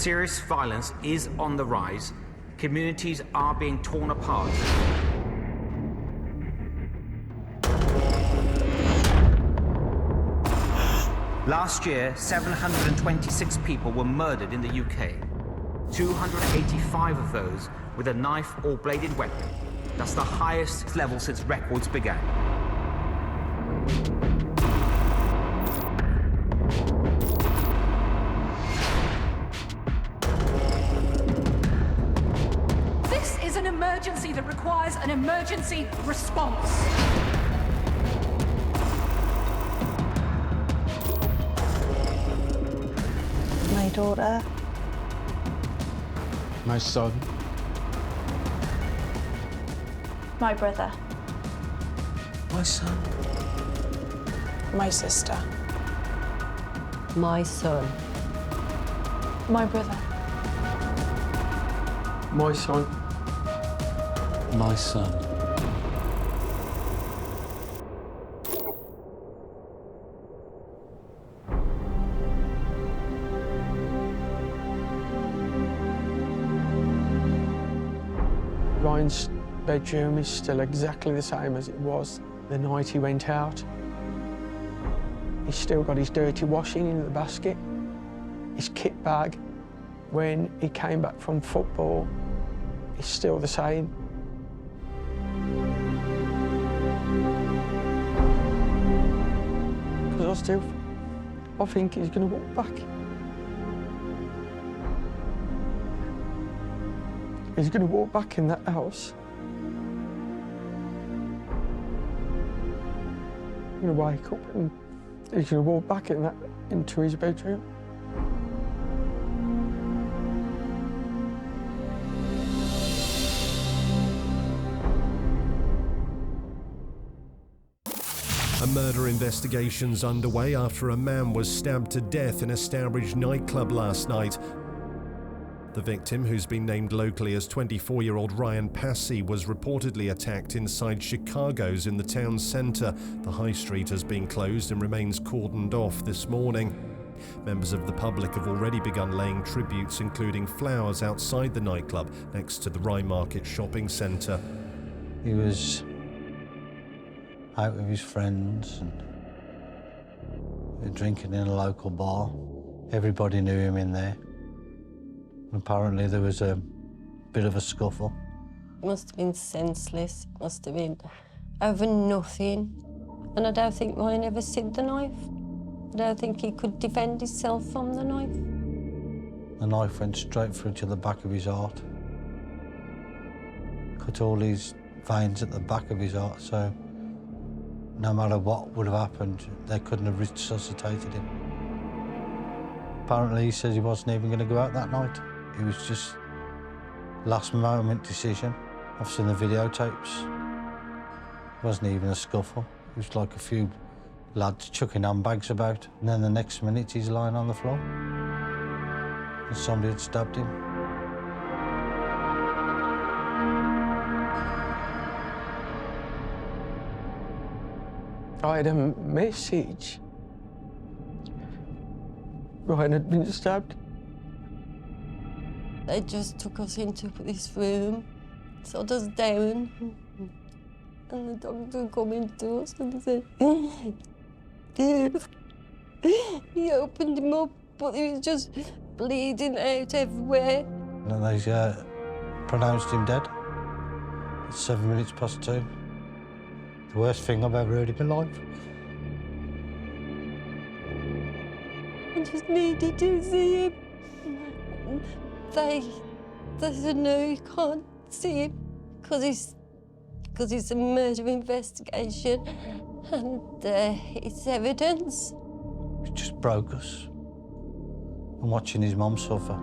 Serious violence is on the rise. Communities are being torn apart. Last year, 726 people were murdered in the UK. 285 of those with a knife or bladed weapon. That's the highest level since records began. This is an emergency that requires an emergency response. My daughter. My son. My brother. My son. My sister. My son. My brother. My son. My son. Ryan's bedroom is still exactly the same as it was the night he went out. He's still got his dirty washing in the basket, his kit bag. When he came back from football, it's still the same. Because I think he's going to walk back. He's going to walk back in that house. He's going to wake up and he's going to walk back into his bedroom. A murder investigation's underway after a man was stabbed to death in a Stourbridge nightclub last night. The victim, who's been named locally as 24-year-old Ryan Passy, was reportedly attacked inside Chicago's in the town centre. The high street has been closed and remains cordoned off this morning. Members of the public have already begun laying tributes, including flowers outside the nightclub next to the Rye Market shopping centre. He was out with his friends and drinking in a local bar. Everybody knew him in there. Apparently there was a bit of a scuffle. Must have been senseless, must have been over nothing. And I don't think Ryan ever seen the knife. I don't think he could defend himself from the knife. The knife went straight through to the back of his heart. Cut all these veins at the back of his heart, so no matter what would have happened, they couldn't have resuscitated him. Apparently he says he wasn't even going to go out that night. It was just last-moment decision. I've seen the videotapes. It wasn't even a scuffle. It was like a few lads chucking handbags about, and then the next minute he's lying on the floor. And somebody had stabbed him. I had a message. Ryan had been stabbed. They just took us into this room, sat us down, and the doctor come into us and said, he opened him up, but he was just bleeding out everywhere. And they pronounced him dead at 7 minutes past 2. The worst thing I've ever heard in my life. I just needed to see him. They said, no, you can't see him because it's a murder investigation and it's evidence. It just broke us. And watching his mum suffer.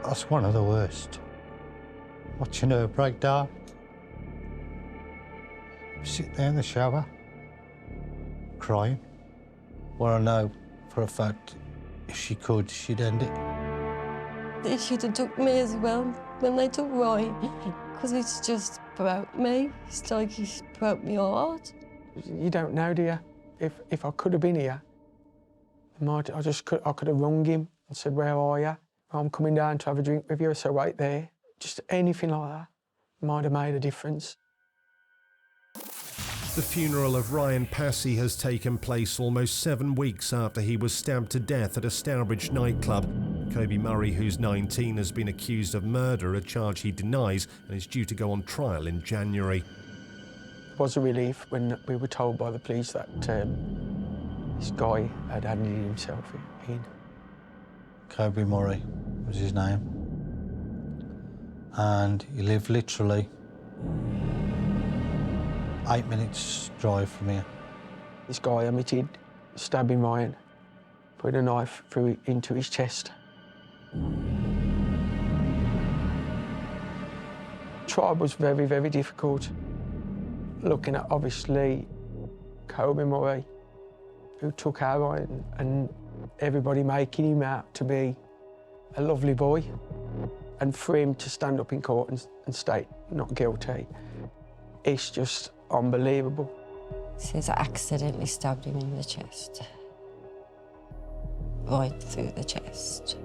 That's one of the worst. Watching her break down. Sit there in the shower, crying. Well, I know for a fact, if she could, she'd end it. They should have took me as well when they took Ryan, because it's just broke me. It's like it's broke my heart. You don't know, do you? If I could have been here, I could have rung him and said, "Where are you? I'm coming down to have a drink with you." So wait there. Just anything like that might have made a difference. The funeral of Ryan Passy has taken place almost 7 weeks after he was stabbed to death at a Stourbridge nightclub. Kobe Murray, who's 19, has been accused of murder, a charge he denies, and is due to go on trial in January. It was a relief when we were told by the police that this guy had handed himself in. Kobe Murray was his name. And he lived literally 8 minutes drive from here. This guy admitted stabbing Ryan, putting a knife into his chest. Trial was very, very difficult. Looking at, obviously, Kobe Murray, who took our Ryan, and everybody making him out to be a lovely boy, and for him to stand up in court and state not guilty, it's just unbelievable. He says I accidentally stabbed him in the chest. Right through the chest.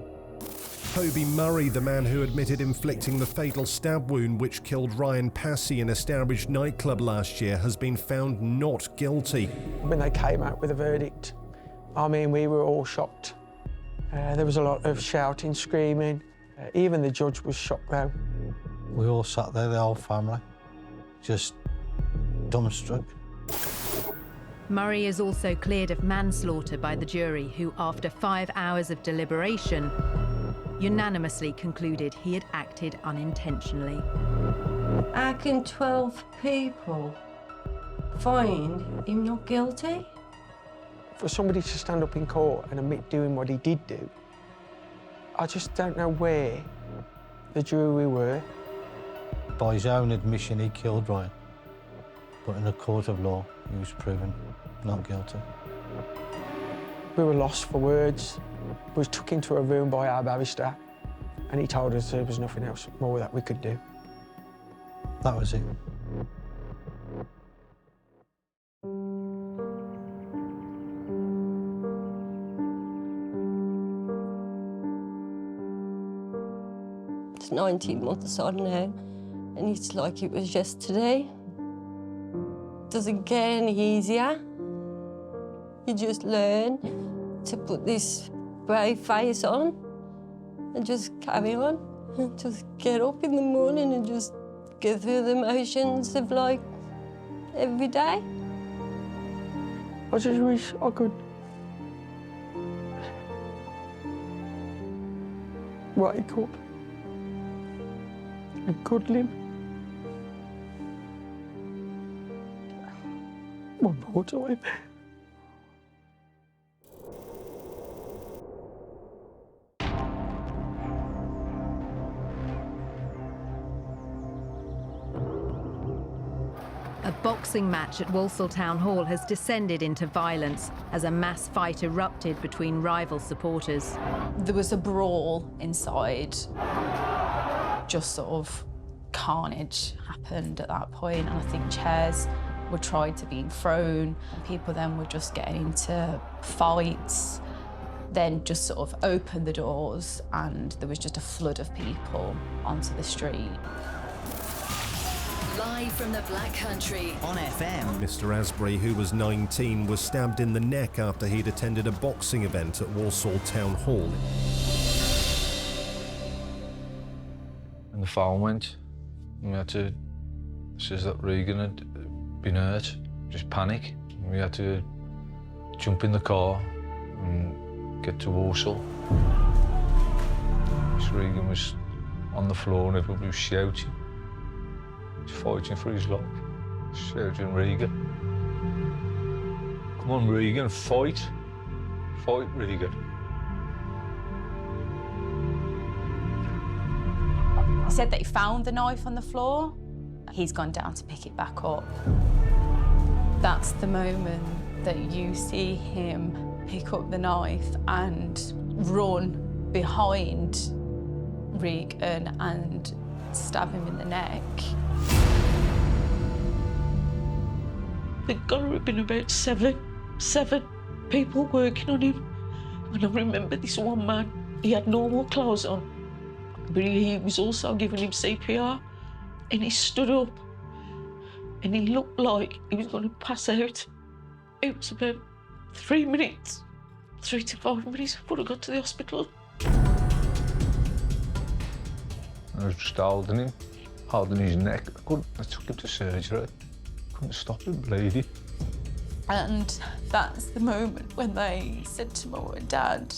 Kobe Murray, the man who admitted inflicting the fatal stab wound which killed Ryan Passy in a Stourbridge nightclub last year, has been found not guilty. When they came out with a verdict, I mean, we were all shocked. There was a lot of shouting, screaming. Even the judge was shocked though. We all sat there, the whole family, just dumbstruck. Murray is also cleared of manslaughter by the jury, who, after 5 hours of deliberation, unanimously concluded he had acted unintentionally. How can 12 people find him not guilty? For somebody to stand up in court and admit doing what he did do, I just don't know where the jury were. By his own admission, he killed Ryan. But in a court of law, he was proven not guilty. We were lost for words. We was took into a room by our barrister, and he told us there was nothing else more that we could do. That was it. It's 19 months on now, and it's like it was yesterday. Doesn't get any easier. You just learn to put this brave face on and just carry on. And just get up in the morning and just get through the motions of like every day. I just wish I could wake up and cuddle him. One more time. A boxing match at Walsall Town Hall has descended into violence as a mass fight erupted between rival supporters. There was a brawl inside. Just sort of carnage happened at that point, and I think chairs were tried to be thrown. People then were just getting into fights, then just sort of opened the doors and there was just a flood of people onto the street. Live from the Black Country on FM. Mr. Asbury, who was 19, was stabbed in the neck after he'd attended a boxing event at Walsall Town Hall. And the phone went, and we had to, says that Regan had been hurt, just panic. And we had to jump in the car and get to Walsall. Miss Regan was on the floor and everybody was shouting. He's fighting for his life, shouting, Regan. Come on, Regan, fight. Fight, Regan. He said that he found the knife on the floor. He's gone down to pick it back up. That's the moment that you see him pick up the knife and run behind Regan and stab him in the neck. They've got to have been about 7. 7 people working on him. And I remember this one man, he had normal clothes on, but he was also giving him CPR. And he stood up and he looked like he was going to pass out. It was about 3 minutes, 3 to 5 minutes before I got to the hospital. I was just holding him, holding his neck. I took him to surgery. Couldn't stop him bleeding. And that's the moment when they said to Mum and Dad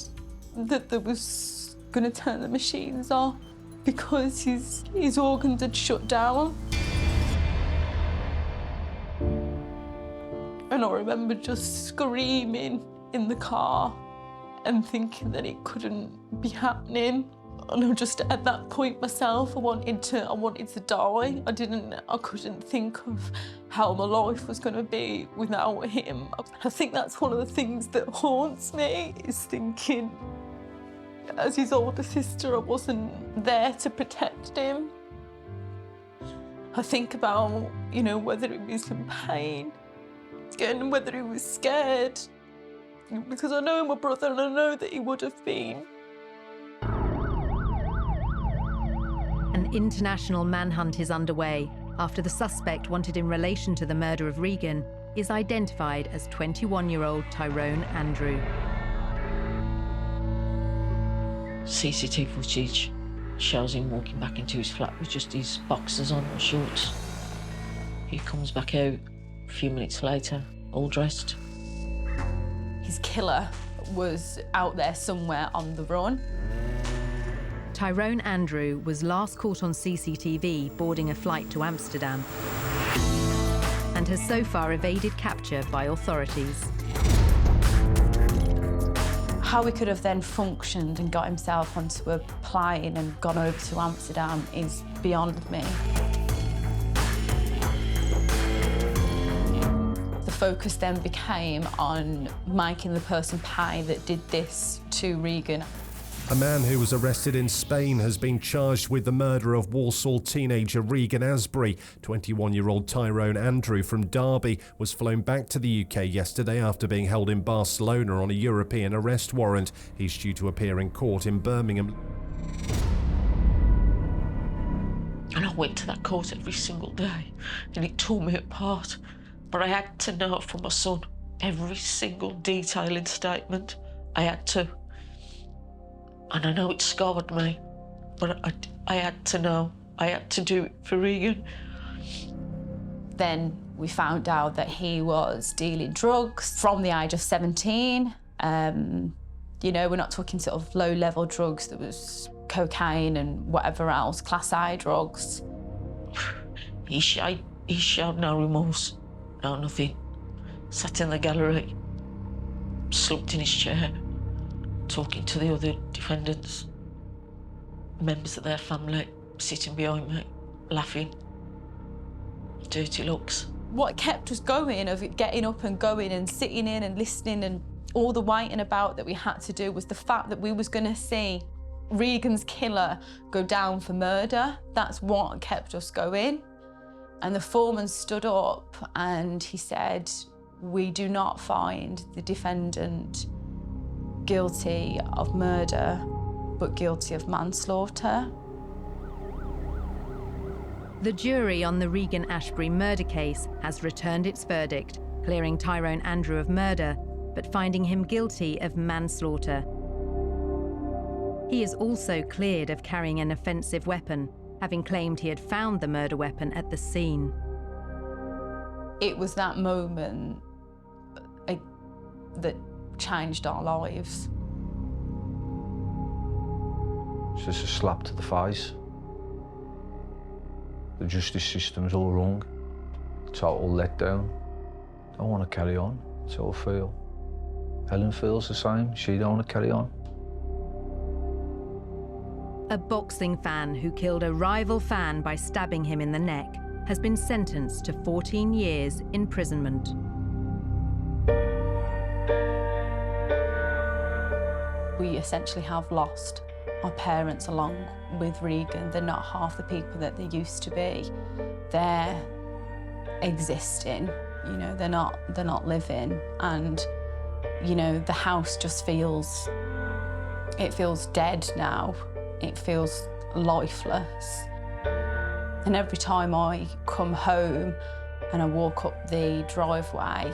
that they was going to turn the machines off because his organs had shut down. And I remember just screaming in the car and thinking that it couldn't be happening. And I just, at that point myself, I wanted to die. I couldn't think of how my life was going to be without him. I think that's one of the things that haunts me, is thinking, as his older sister, I wasn't there to protect him. I think about, you know, whether he was in pain, and whether he was scared, because I know my brother and I know that he would have been. An international manhunt is underway after the suspect wanted in relation to the murder of Regan is identified as 21-year-old Tyrone Andrew. CCTV footage shows him walking back into his flat with just his boxers on and shorts. He comes back out a few minutes later, all dressed. His killer was out there somewhere on the run. Tyrone Andrew was last caught on CCTV boarding a flight to Amsterdam and has so far evaded capture by authorities. How he could have then functioned and got himself onto a plane and gone over to Amsterdam is beyond me. The focus then became on making the person pay that did this to Regan. A man who was arrested in Spain has been charged with the murder of Walsall teenager Regan Asbury. 21-year-old Tyrone Andrew from Derby was flown back to the UK yesterday after being held in Barcelona on a European arrest warrant. He's due to appear in court in Birmingham. And I went to that court every single day, and it tore me apart. But I had to know from my son every single detail in statement. I had to. And I know it scarred me, but I had to know. I had to do it for Regan. Then we found out that he was dealing drugs from the age of 17. You know, we're not talking sort of low-level drugs. There was cocaine and whatever else, Class A drugs. He showed no remorse, no nothing. Sat in the gallery, slumped in his chair, talking to the other defendants, members of their family, sitting behind me, laughing, dirty looks. What kept us going, of it getting up and going and sitting in and listening and all the waiting about that we had to do, was the fact that we was going to see Regan's killer go down for murder. That's what kept us going. And the foreman stood up and he said, "We do not find the defendant guilty of murder, but guilty of manslaughter." The jury on the Regan Ashbury murder case has returned its verdict, clearing Tyrone Andrew of murder, but finding him guilty of manslaughter. He is also cleared of carrying an offensive weapon, having claimed he had found the murder weapon at the scene. It was that moment that changed our lives. It's just a slap to the face. The justice system's all wrong. Total letdown. Don't want to carry on. That's how I feel. Helen feels the same. She don't want to carry on. A boxing fan who killed a rival fan by stabbing him in the neck has been sentenced to 14 years imprisonment. We essentially have lost our parents along with Regan. They're not half the people that they used to be. They're existing, You know, they're not living, and you know, the house just feels, it feels dead now. It feels lifeless. And every time I come home and I walk up the driveway,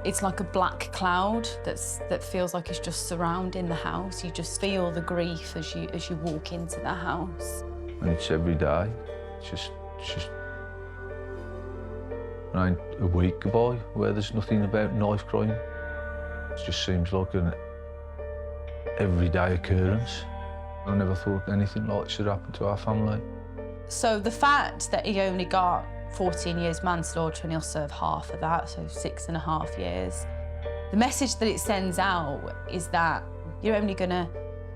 it's like a black cloud that feels like it's just surrounding the house. You just feel the grief as you walk into the house. And it's every day. It's just and a week go by where there's nothing about knife crime. It just seems like an everyday occurrence. I never thought anything like this should happen to our family. So the fact that he only got 14 years manslaughter and he'll serve half of that, so 6.5 years. The message that it sends out is that you're only gonna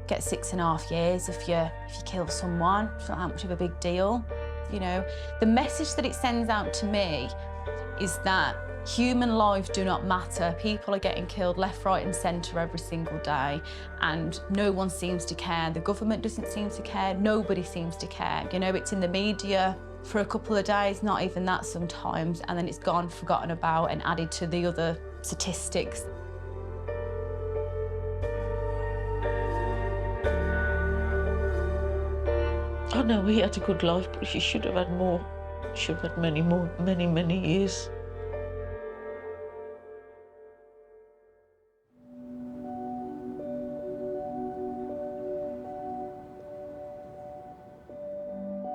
get 6.5 years if you kill someone. It's not that much of a big deal, you know. The message that it sends out to me is that human lives do not matter. People are getting killed left, right and centre every single day, and no one seems to care. The government doesn't seem to care. Nobody seems to care. You know, it's in the media for a couple of days, not even that sometimes, and then it's gone, forgotten about and added to the other statistics. I know he had a good life, but he should have had more. Should have had many more, many years.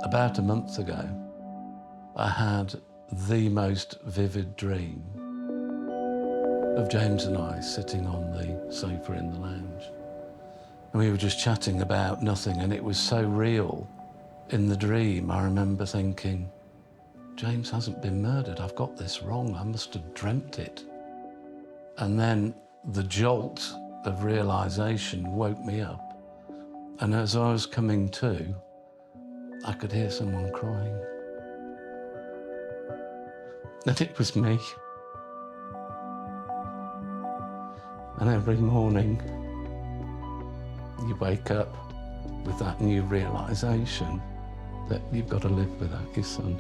About a month ago, I had the most vivid dream of James and I sitting on the sofa in the lounge. And we were just chatting about nothing, and it was so real. In the dream, I remember thinking, James hasn't been murdered. I've got this wrong. I must have dreamt it. And then the jolt of realisation woke me up. And as I was coming to, I could hear someone crying. And it was me. And every morning, you wake up with that new realisation that you've got to live without your son.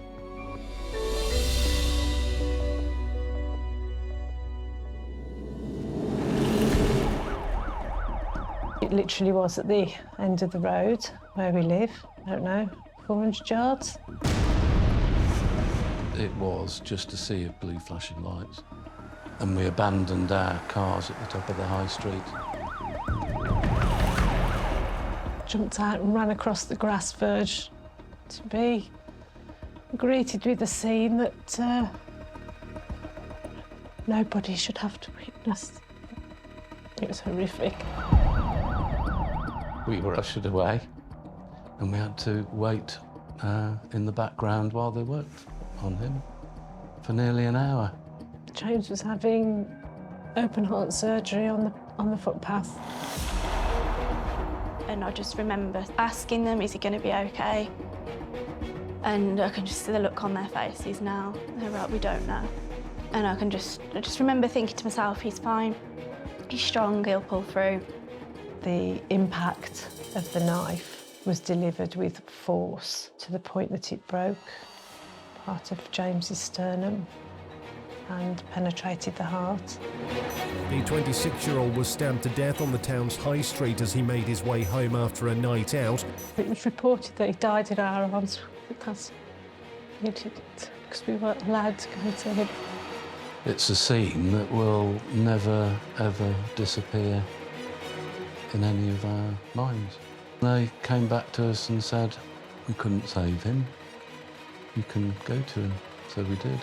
It literally was at the end of the road where we live. I don't know, 400 yards. It was just a sea of blue flashing lights. And we abandoned our cars at the top of the high street. Jumped out and ran across the grass verge to be greeted with a scene that nobody should have to witness. It was horrific. We were ushered away, and we had to wait in the background while they worked on him for nearly an hour. James was having open heart surgery on the footpath. And I just remember asking them, is he going to be okay? And I can just see the look on their faces now. They're like, we don't know. And I just remember thinking to myself, he's fine. He's strong, he'll pull through. The impact of the knife was delivered with force to the point that it broke part of James's sternum and penetrated the heart. The 26-year-old was stabbed to death on the town's high street as he made his way home after a night out. It was reported that he died in our arms because he did it, because we weren't allowed to go to him. It's a scene that will never, ever disappear in any of our minds. They came back to us and said, we couldn't save him. You can go to him. So we did.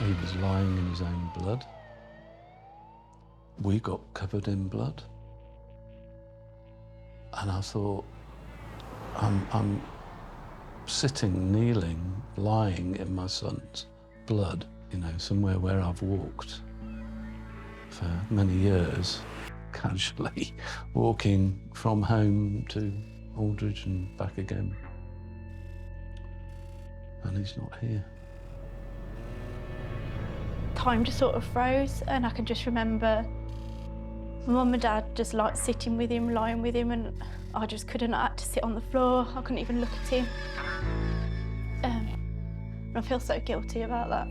He was lying in his own blood. We got covered in blood. And I thought, I'm sitting, kneeling, lying in my son's blood, you know, somewhere where I've walked for many years, casually walking from home to Aldridge and back again. And he's not here. Time just sort of froze, and I can just remember my mum and dad just like sitting with him, lying with him, and I just couldn't. I had to sit on the floor. I couldn't even look at him. I feel so guilty about that.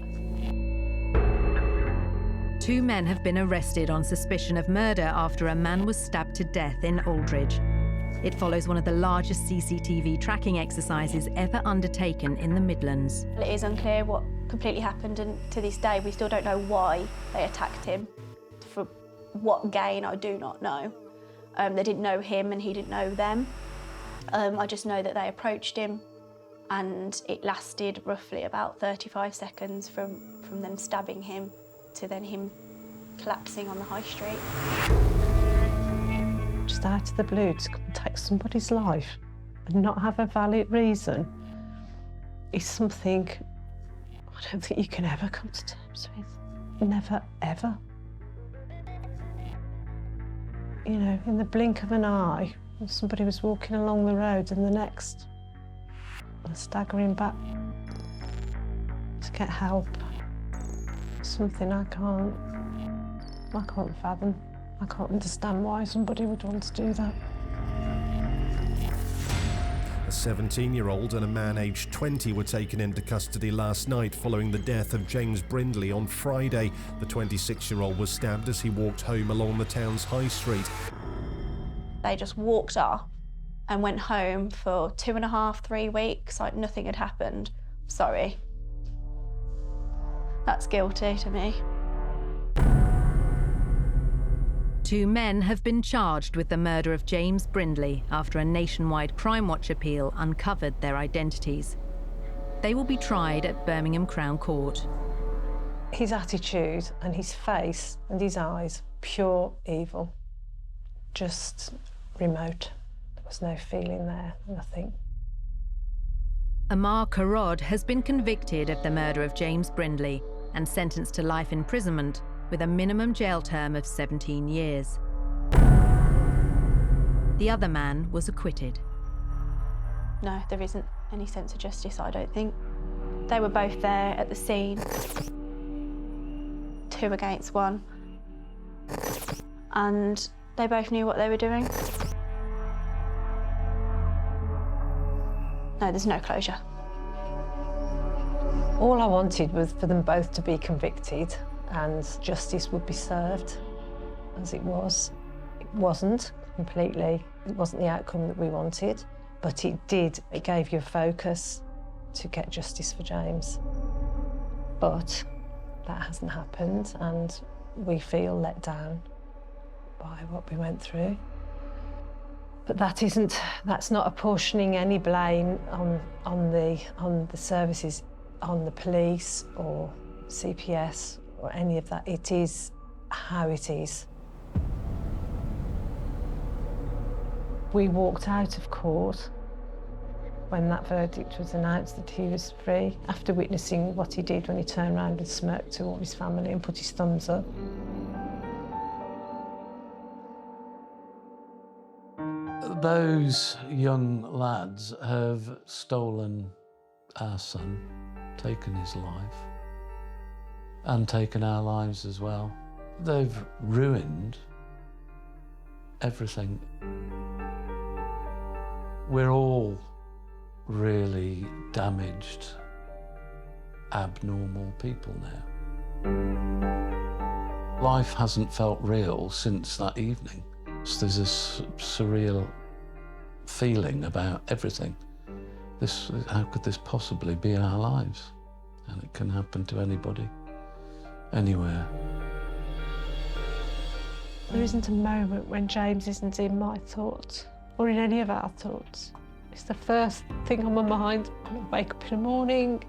2 men have been arrested on suspicion of murder after a man was stabbed to death in Aldridge. It follows one of the largest CCTV tracking exercises ever undertaken in the Midlands. It is unclear what completely happened, and to this day we still don't know why they attacked him. For what gain, I do not know. They didn't know him and he didn't know them. I just know that they approached him, and it lasted roughly about 35 seconds from them stabbing him to then him collapsing on the high street. Just out of the blue to come and take somebody's life and not have a valid reason is something I don't think you can ever come to terms with. Never, ever. You know, in the blink of an eye, somebody was walking along the road and the next, and staggering back to get help. Something I can't fathom. I can't understand why somebody would want to do that. A 17-year-old and a man aged 20 were taken into custody last night following the death of James Brindley on Friday. The 26-year-old was stabbed as he walked home along the town's high street. They just walked off and went home for 2.5, 3 weeks, like nothing had happened. Sorry. That's guilty to me. 2 men have been charged with the murder of James Brindley after a nationwide Crime Watch appeal uncovered their identities. They will be tried at Birmingham Crown Court. His attitude and his face and his eyes, pure evil. Just remote. There was no feeling there, nothing. Amar Karod has been convicted of the murder of James Brindley and sentenced to life imprisonment with a minimum jail term of 17 years. The other man was acquitted. No, there isn't any sense of justice, I don't think. They were both there at the scene, 2 against 1, and they both knew what they were doing. No, there's no closure. All I wanted was for them both to be convicted and justice would be served, as it was. It wasn't completely, it wasn't the outcome that we wanted, but it gave you a focus to get justice for James. But that hasn't happened, and we feel let down by what we went through. But that's not apportioning any blame on the services, on the police or CPS or any of that. It is how it is. We walked out of court when that verdict was announced that he was free, after witnessing what he did when he turned around and smirked to all his family and put his thumbs up. Those young lads have stolen our son, taken his life, and taken our lives as well. They've ruined everything. We're all really damaged, abnormal people now. Life hasn't felt real since that evening. So there's this surreal feeling about everything. How could this possibly be our lives? And it can happen to anybody, anywhere. There isn't a moment when James isn't in my thoughts, or in any of our thoughts. It's the first thing on my mind when I wake up in the morning.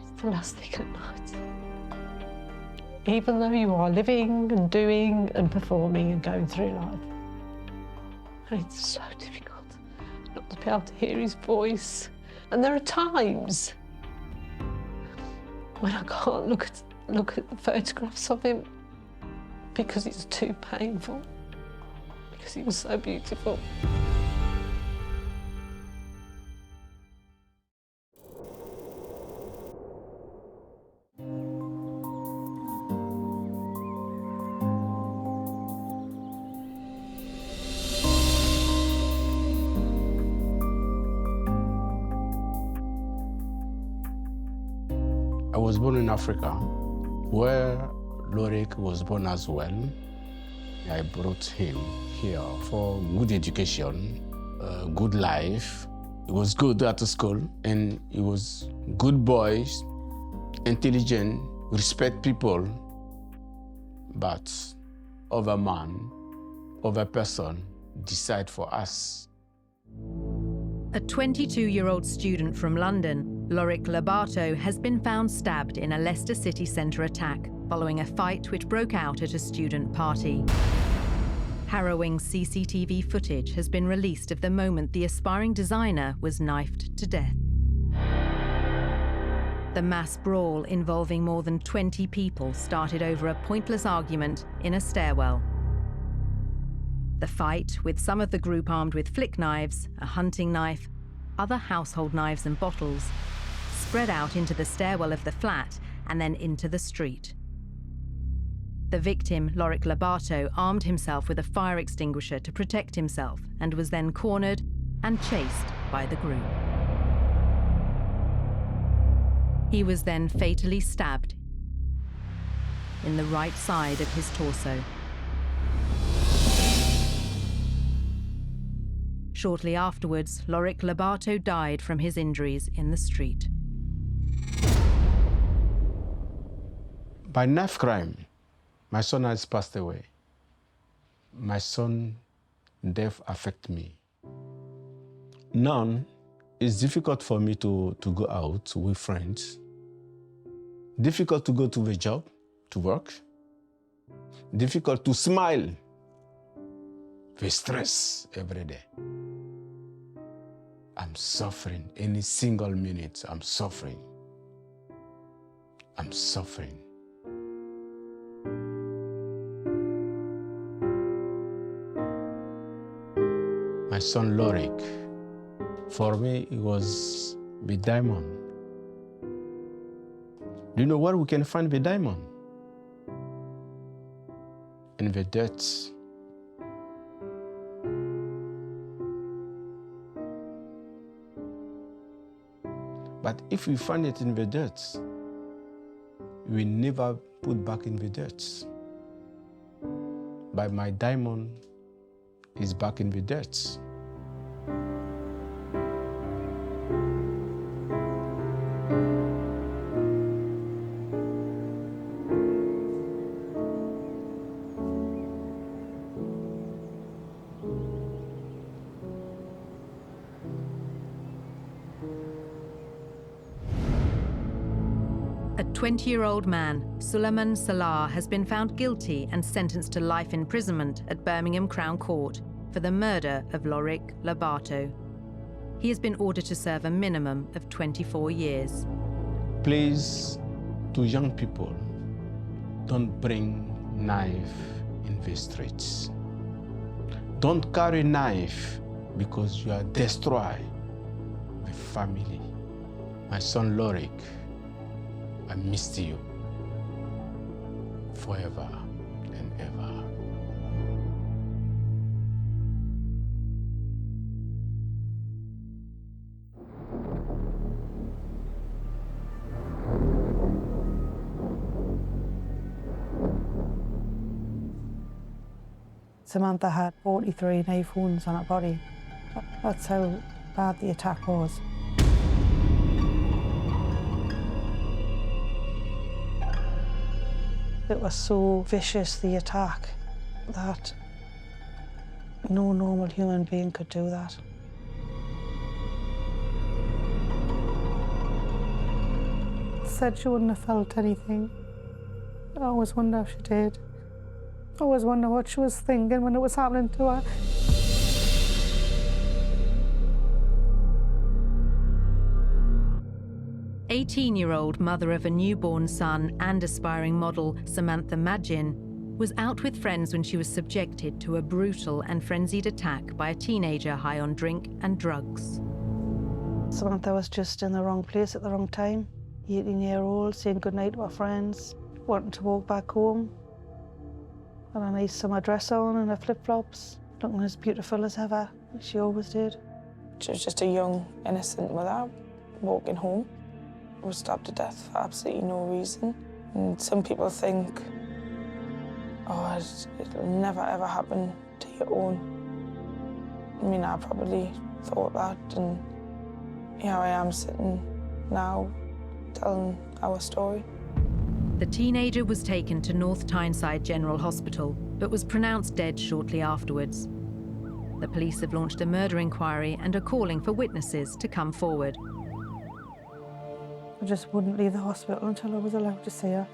It's the last thing at night. Even though you are living and doing and performing and going through life. And it's so difficult not to be able to hear his voice. And there are times when I can't look at the photographs of him because it's too painful, because he was so beautiful. was born in Africa, where Lorik was born as well. I brought him here for good education, good life. He was good at school, and he was good boy, intelligent, respect people, but other man, other person decide for us. A 22-year-old student from London, Lorik Labato, has been found stabbed in a Leicester city centre attack following a fight which broke out at a student party. Harrowing CCTV footage has been released of the moment the aspiring designer was knifed to death. The mass brawl involving more than 20 people started over a pointless argument in a stairwell. The fight, with some of the group armed with flick knives, a hunting knife, other household knives and bottles, spread out into the stairwell of the flat and then into the street. The victim, Lorik Labato, armed himself with a fire extinguisher to protect himself and was then cornered and chased by the group. He was then fatally stabbed in the right side of his torso. Shortly afterwards, Lorik Labato died from his injuries in the street. By knife crime, my son has passed away. My son's death affects me. Now, it's difficult for me to go out with friends. Difficult to go to the job, to work. Difficult to smile. The stress every day. I'm suffering. Any single minute, I'm suffering. I'm suffering. My son Lorik, for me, it was the diamond. Do you know where we can find the diamond? In the dirt. But if we find it in the dirt, we never put back in the dirt. But my diamond is back in the dirt. A 20-year-old man, Suleiman Salah, has been found guilty and sentenced to life imprisonment at Birmingham Crown Court for the murder of Lorik Labato. He has been ordered to serve a minimum of 24 years. Please, to young people, don't bring knife in the streets. Don't carry knife because you are destroy the family. My son Lorik, I missed you forever and ever. Samantha had 43 knife wounds on her body. That's how bad the attack was. It was so vicious, the attack, that no normal human being could do that. Said she wouldn't have felt anything. I always wonder if she did. I always wonder what she was thinking when it was happening to her. "18-year-old mother of a newborn son and aspiring model, Samantha Magin, was out with friends when she was subjected to a brutal and frenzied attack by a teenager high on drink and drugs. Samantha was just in the wrong place at the wrong time. 18-year-old, saying goodnight to her friends, wanting to walk back home. Had a nice summer dress on and her flip-flops, looking as beautiful as ever, as she always did. She was just a young, innocent mother walking home. was stabbed to death for absolutely no reason. And some people think, oh, it'll never ever happen to your own. I mean, I probably thought that, and here I am sitting now telling our story. The teenager was taken to North Tyneside General Hospital, but was pronounced dead shortly afterwards. The police have launched a murder inquiry and are calling for witnesses to come forward. I just wouldn't leave the hospital until I was allowed to see her.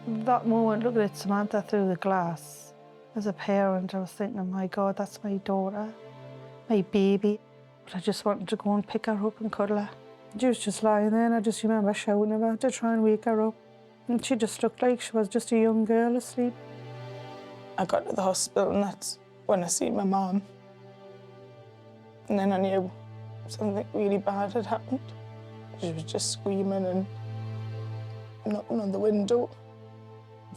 That moment, looking at Samantha through the glass, as a parent, I was thinking, oh my God, that's my daughter, my baby. But I just wanted to go and pick her up and cuddle her. She was just lying there, and I just remember shouting at her to try and wake her up. And she just looked like she was just a young girl asleep. I got to the hospital, and that's when I seen my mum. And then I knew something really bad had happened. She was just screaming and knocking on the window.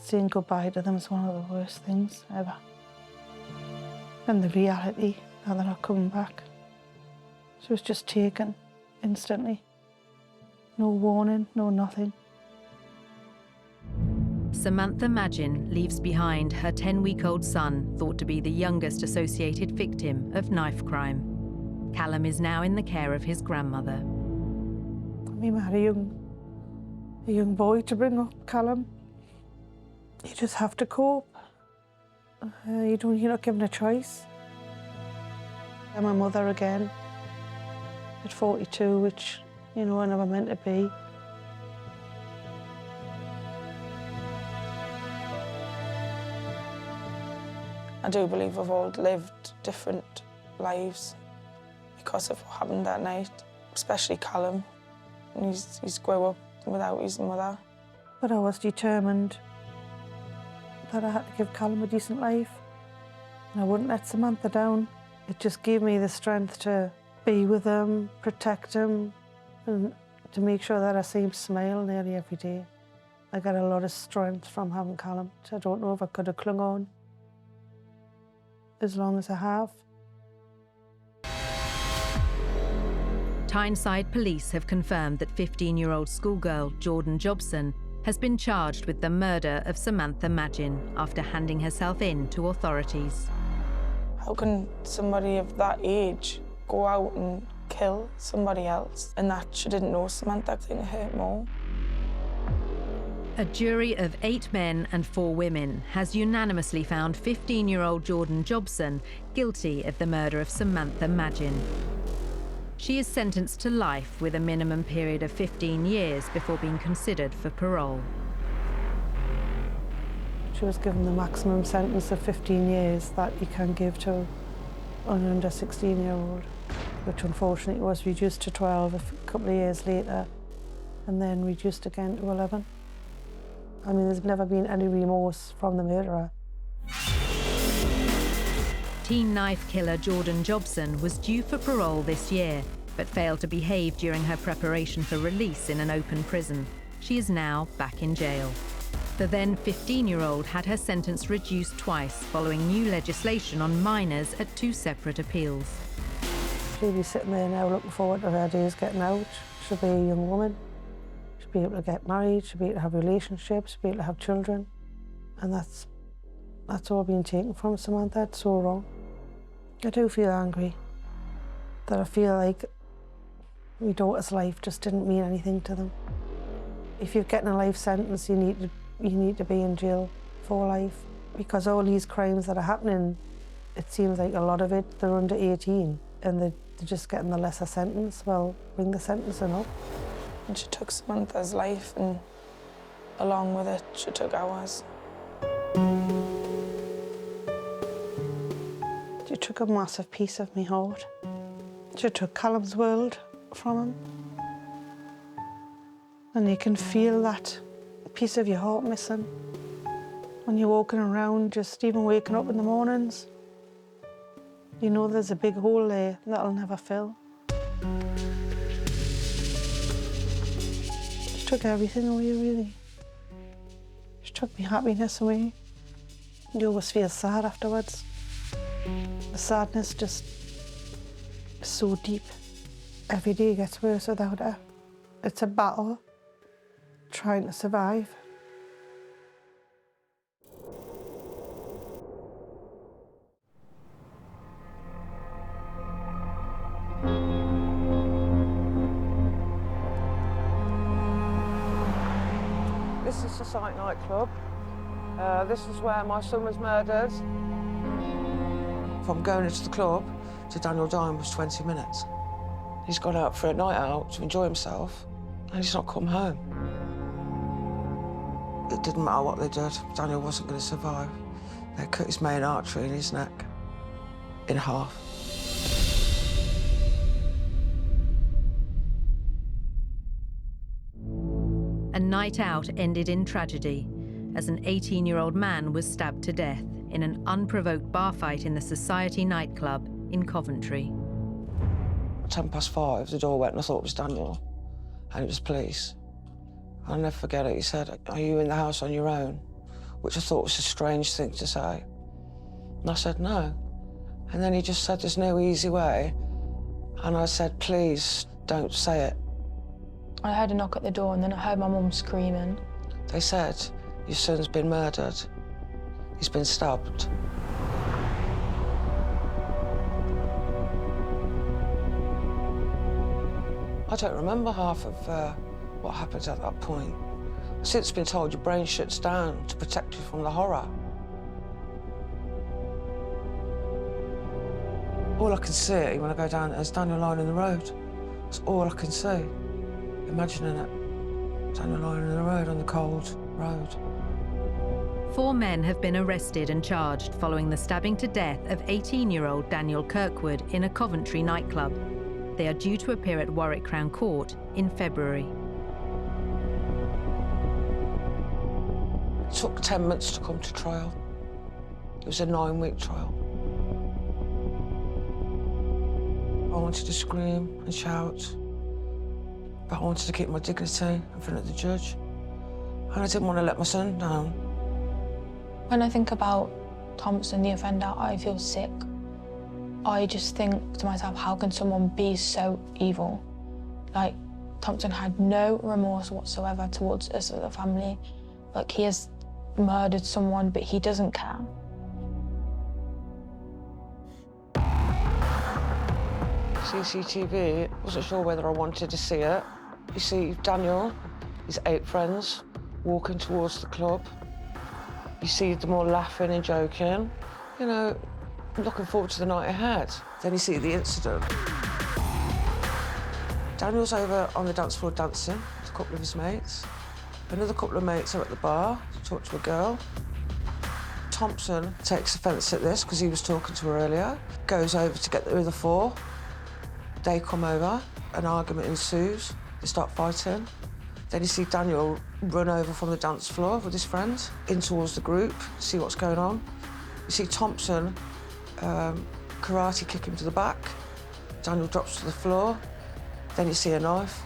Saying goodbye to them is one of the worst things ever. And the reality that they're not coming back. She was just taken instantly. No warning, no nothing. Samantha Magin leaves behind her 10-week-old son, thought to be the youngest associated victim of knife crime. Callum is now in the care of his grandmother. We had a young boy to bring up, Callum. You just have to cope. You're not given a choice. I'm a mother again at 42, which, I never meant to be. I do believe we've all lived different lives because of what happened that night, especially Callum. He's grew up without his mother. But I was determined that I had to give Callum a decent life. And I wouldn't let Samantha down. It just gave me the strength to be with him, protect him, and to make sure that I see him smile nearly every day. I got a lot of strength from having Callum. I don't know if I could have clung on as long as I have. Tyneside police have confirmed that 15-year-old schoolgirl Jordan Jobson has been charged with the murder of Samantha Magin after handing herself in to authorities. How can somebody of that age go out and kill somebody else? And that she didn't know Samantha, I think it hurt more. A jury of 8 men and 4 women has unanimously found 15-year-old Jordan Jobson guilty of the murder of Samantha Magin. She is sentenced to life with a minimum period of 15 years before being considered for parole. She was given the maximum sentence of 15 years that you can give to an under 16-year-old, which unfortunately was reduced to 12 a couple of years later, and then reduced again to 11. I mean, there's never been any remorse from the murderer. Teen knife killer Jordan Jobson was due for parole this year, but failed to behave during her preparation for release in an open prison. She is now back in jail. The then 15-year-old had her sentence reduced twice following new legislation on minors at 2 separate appeals. She'll be sitting there now looking forward to her days getting out. She'll be a young woman. She'll be able to get married, she'll be able to have relationships, she'll be able to have children. And that's all being taken from Samantha. It's so wrong. I do feel angry that I feel like my daughter's life just didn't mean anything to them. If you're getting a life sentence, you need to be in jail for life, because all these crimes that are happening, it seems like a lot of it, they're under 18 and they're just getting the lesser sentence. Well, bring the sentencing up. And she took Samantha's life, and along with it, she took ours. She took a massive piece of my heart. She took Callum's world from him. And you can feel that piece of your heart missing when you're walking around, just even waking up in the mornings. You know there's a big hole there that'll never fill. She took everything away, really. She took my happiness away. You always feel sad afterwards. The sadness just is so deep. Every day gets worse without her. It's a battle, trying to survive. This is Society nightclub. This is where my son was murdered. From going into the club to Daniel dying was 20 minutes. He's gone out for a night out to enjoy himself, and he's not come home. It didn't matter what they did, Daniel wasn't going to survive. They cut his main artery in his neck in half. A night out ended in tragedy as an 18-year-old man was stabbed to death in an unprovoked bar fight in the Society nightclub in Coventry. 5:10, the door went and I thought it was Daniel, and it was police. I'll never forget it. He said, "Are you in the house on your own?" Which I thought was a strange thing to say. And I said, "No." And then he just said, "There's no easy way." And I said, "Please, don't say it." I heard a knock at the door and then I heard my mum screaming. They said, "Your son's been murdered. He's been stabbed." I don't remember half of what happened at that point. I've since been told your brain shuts down to protect you from the horror. All I can see when I go down is Daniel lying in the road. That's all I can see. Imagining it. Daniel lying in the road on the cold road. 4 men have been arrested and charged following the stabbing to death of 18-year-old Daniel Kirkwood in a Coventry nightclub. They are due to appear at Warwick Crown Court in February. It took 10 months to come to trial. It was a 9-week trial. I wanted to scream and shout, but I wanted to keep my dignity in front of the judge. And I didn't want to let my son down. When I think about Thompson, the offender, I feel sick. I just think to myself, how can someone be so evil? Like, Thompson had no remorse whatsoever towards us as a family. Like, he has murdered someone, but he doesn't care. CCTV, wasn't sure whether I wanted to see it. You see Daniel, his 8 friends, walking towards the club. You see them all laughing and joking. You know, looking forward to the night ahead. Then you see the incident. Daniel's over on the dance floor dancing with a couple of his mates. Another couple of mates are at the bar to talk to a girl. Thompson takes offence at this because he was talking to her earlier, goes over to get the other 4. They come over, an argument ensues, they start fighting. Then you see Daniel run over from the dance floor with his friends in towards the group, see what's going on. You see Thompson karate kick him to the back. Daniel drops to the floor. Then you see a knife.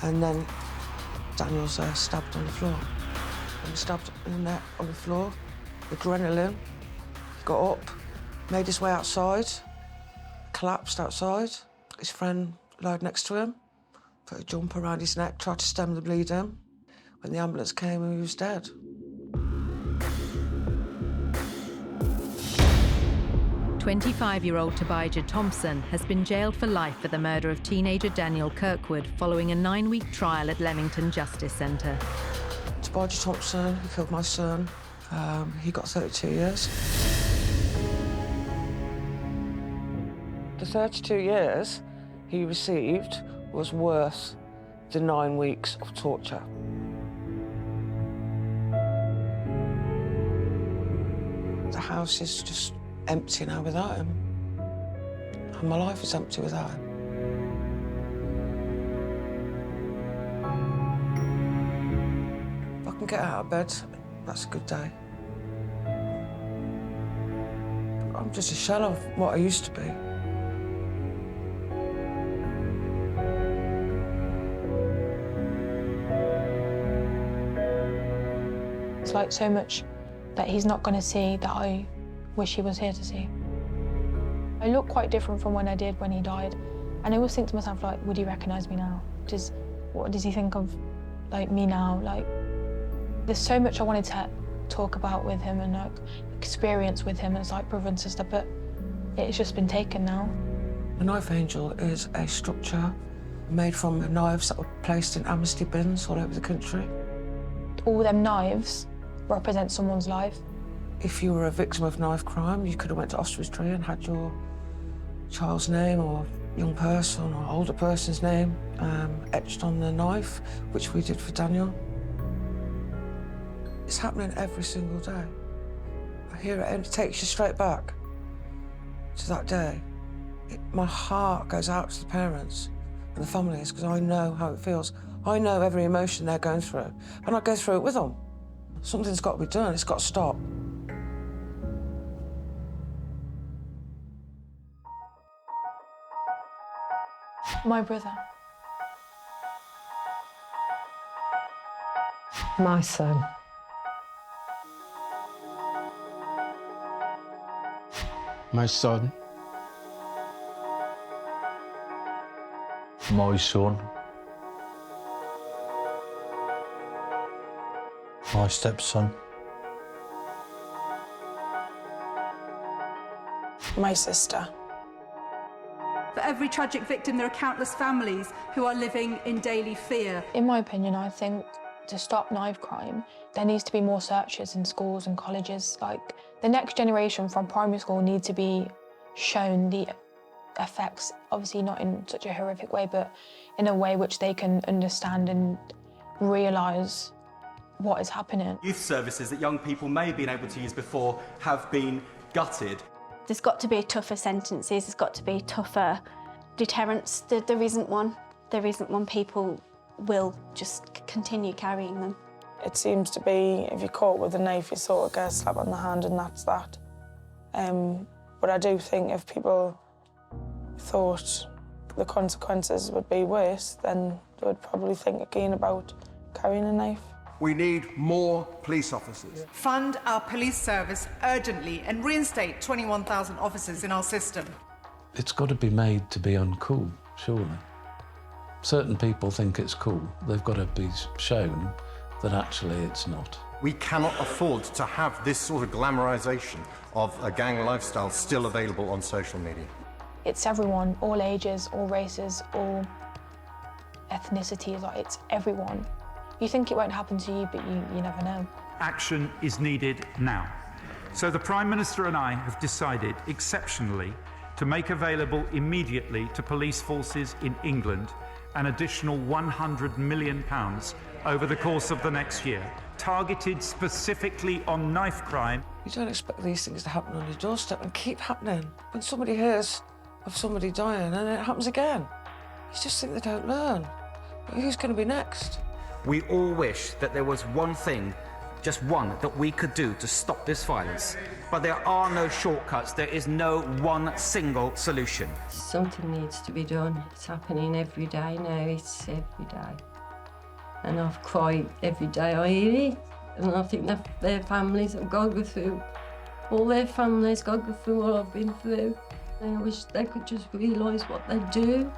And then Daniel's stabbed on the floor. And stabbed in the neck on the floor. Adrenaline. He got up, made his way outside, collapsed outside. His friend lied next to him, put a jumper around his neck, tried to stem the bleeding. When the ambulance came, he was dead. 25-year-old Tobijah Thompson has been jailed for life for the murder of teenager Daniel Kirkwood following a 9-week trial at Leamington Justice Centre. Tobijah Thompson, who killed my son, he got 32 years. The 32 years he received was worth the 9 weeks of torture. The house is just empty now without him. And my life is empty without him. If I can get out of bed, that's a good day. I'm just a shell of what I used to be. It's like so much that he's not going to see that I wish he was here to see. I look quite different from when I did when he died. And I always think to myself, like, would he recognise me now? Does what does he think of, like, me now? Like, there's so much I wanted to talk about with him and, like, experience with him as, like, brother and sister, but it's just been taken now. The Knife Angel is a structure made from knives that were placed in amnesty bins all over the country. All them knives represent someone's life. If you were a victim of knife crime, you could have went to Oswestry and had your child's name or young person or older person's name etched on the knife, which we did for Daniel. It's happening every single day. I hear it and it takes you straight back to that day. My heart goes out to the parents and the families because I know how it feels. I know every emotion they're going through, and I go through it with them. Something's got to be done, it's got to stop. My brother. My son. My son. My son. My stepson. My sister. For every tragic victim, there are countless families who are living in daily fear. In my opinion, I think to stop knife crime, there needs to be more searches in schools and colleges. Like, the next generation from primary school need to be shown the effects, obviously not in such a horrific way, but in a way which they can understand and realise what is happening. Youth services that young people may have been able to use before have been gutted. There's got to be tougher sentences, there's got to be tougher deterrents. There isn't one. There isn't one. People will just continue carrying them. It seems to be, if you're caught with a knife, you sort of get a slap on the hand and that's that. But I do think if people thought the consequences would be worse, then they would probably think again about carrying a knife. We need more police officers. Fund our police service urgently and reinstate 21,000 officers in our system. It's got to be made to be uncool, surely. Certain people think it's cool. They've got to be shown that actually it's not. We cannot afford to have this sort of glamorisation of a gang lifestyle still available on social media. It's everyone, all ages, all races, all ethnicities, like, it's everyone. You think it won't happen to you, but you never know. Action is needed now. So the Prime Minister and I have decided, exceptionally, to make available immediately to police forces in England an additional £100 million over the course of the next year, targeted specifically on knife crime. You don't expect these things to happen on your doorstep and keep happening. When somebody hears of somebody dying and it happens again, you just think they don't learn. But who's going to be next? We all wish that there was one thing, just one, that we could do to stop this violence. But there are no shortcuts. There is no one single solution. Something needs to be done. It's happening every day now. It's every day. And I've cried every day I hear it. And I think that their families have got to go through, all their families got to go through what I've been through. And I wish they could just realise what they do